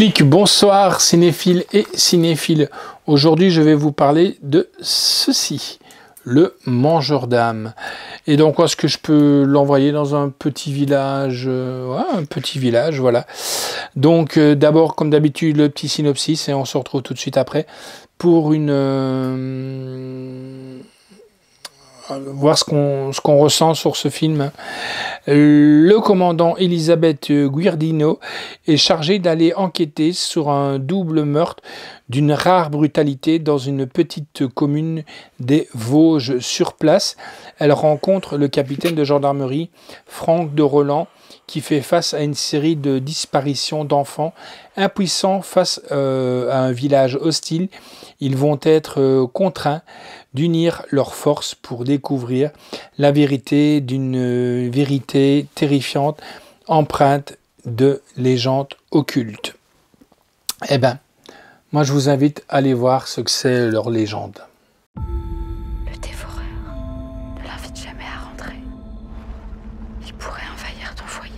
Clic, bonsoir cinéphiles et cinéphiles. Aujourd'hui, je vais vous parler de ceci, le mangeur d'âme. Et donc, est-ce que je peux l'envoyer dans un petit village un petit village, voilà. Donc, d'abord, comme d'habitude, le petit synopsis et on se retrouve tout de suite après pour voir ce qu'on ressent sur ce film. Le commandant Elisabeth Guardino est chargé d'aller enquêter sur un double meurtre d'une rare brutalité dans une petite commune des Vosges. Sur place, elle rencontre le capitaine de gendarmerie, Franck de Roland, qui fait face à une série de disparitions d'enfants. Impuissants face à un village hostile, ils vont être contraints d'unir leurs forces pour découvrir la vérité d'une vérité terrifiante, empreinte de légendes occultes. Eh bien, moi je vous invite à aller voir ce que c'est leur légende. Le dévoreur ne l'invite jamais à rentrer. Il pourrait envahir ton foyer.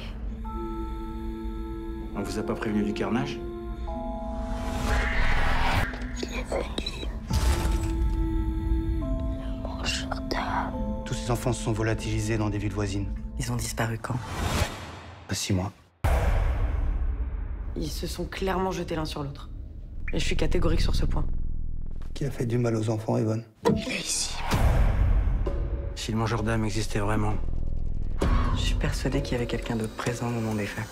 On vous a pas prévenu du carnage? Il est venu. Le mangeur d'âme. Tous ces enfants se sont volatilisés dans des villes voisines. Ils ont disparu quand? À 6 mois. Ils se sont clairement jetés l'un sur l'autre. Et je suis catégorique sur ce point. Qui a fait du mal aux enfants, Evan? Il est ici. Si le mangeur d'âme existait vraiment, Je suis persuadée qu'il y avait quelqu'un d'autre présent au moment des faits.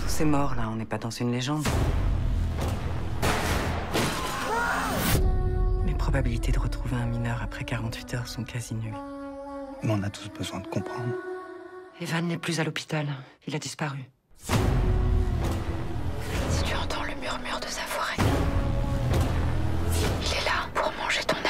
Tous ces morts là, on n'est pas dans une légende. Les probabilités de retrouver un mineur après 48 heures sont quasi nulles. mais on a tous besoin de comprendre. Evan n'est plus à l'hôpital. Il a disparu. Si tu entends le murmure de sa forêt, il est là pour manger ton âme.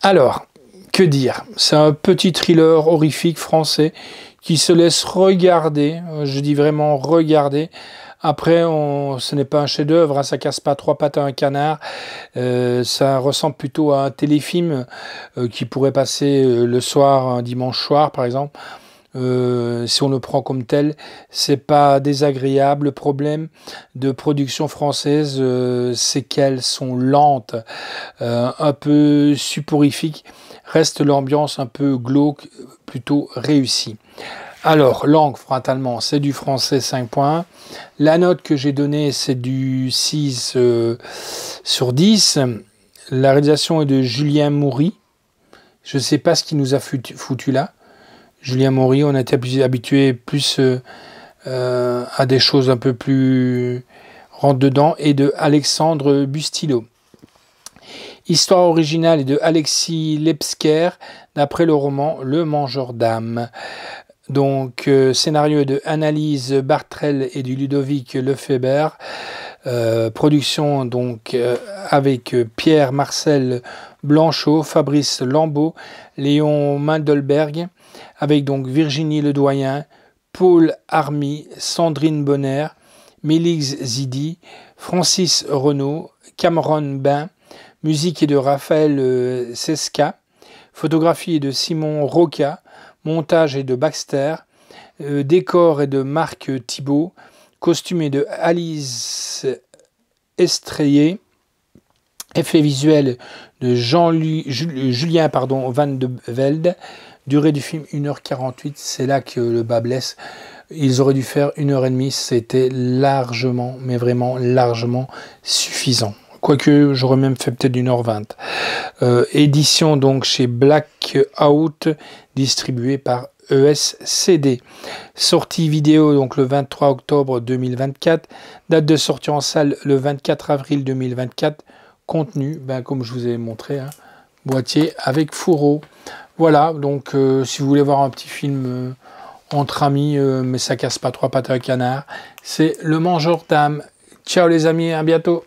Alors, que dire? C'est un petit thriller horrifique français qui se laisse regarder, je dis vraiment regarder. Après, ce n'est pas un chef-d'œuvre, hein, ça casse pas trois pattes à un canard. Ça ressemble plutôt à un téléfilm qui pourrait passer le soir, un dimanche soir par exemple. Si on le prend comme tel, c'est pas désagréable. Le problème de production française, c'est qu'elles sont lentes, un peu soporifiques. Reste l'ambiance un peu glauque, plutôt réussie. Alors, langue frontalement, c'est du français 5 points. La note que j'ai donnée, c'est du 6 sur 10. La réalisation est de Julien Maury. Je ne sais pas ce qui nous a foutu là. Julien Maury, on a été habitué plus à des choses un peu plus rentre-dedans, et de Alexandre Bustillo. Histoire originale est de Alexis Lepsker, d'après le roman Le Mangeur d'âme. Donc, scénario est de Annalise Bartrel et du Ludovic Lefebvre. Production donc avec Pierre-Marcel Blanchot, Fabrice Lambeau, Léon Mandelberg, avec donc Virginie Ledoyen, Paul Army, Sandrine Bonner, Mélix Zidi, Francis Renaud, Cameron Bain. Musique est de Raphaël Sesca. Photographie est de Simon Roca. Montage est de Baxter. Décor est de Marc Thibault. Costume est de Alice Estrayé. Effets visuels de Julien Van de Velde. Durée du film 1h48. C'est là que le bas blesse. Ils auraient dû faire 1h30. C'était largement, mais vraiment largement suffisant. Quoique, j'aurais même fait peut-être 1h20. Édition donc chez Blackout, distribuée par ESCD. Sortie vidéo donc le 23 octobre 2024. Date de sortie en salle le 24 avril 2024. Contenu, comme je vous ai montré, hein, boîtier avec fourreau. Voilà, donc si vous voulez voir un petit film entre amis, mais ça casse pas trois pattes à un canard, c'est Le Mangeur d'âme. Ciao les amis, à bientôt.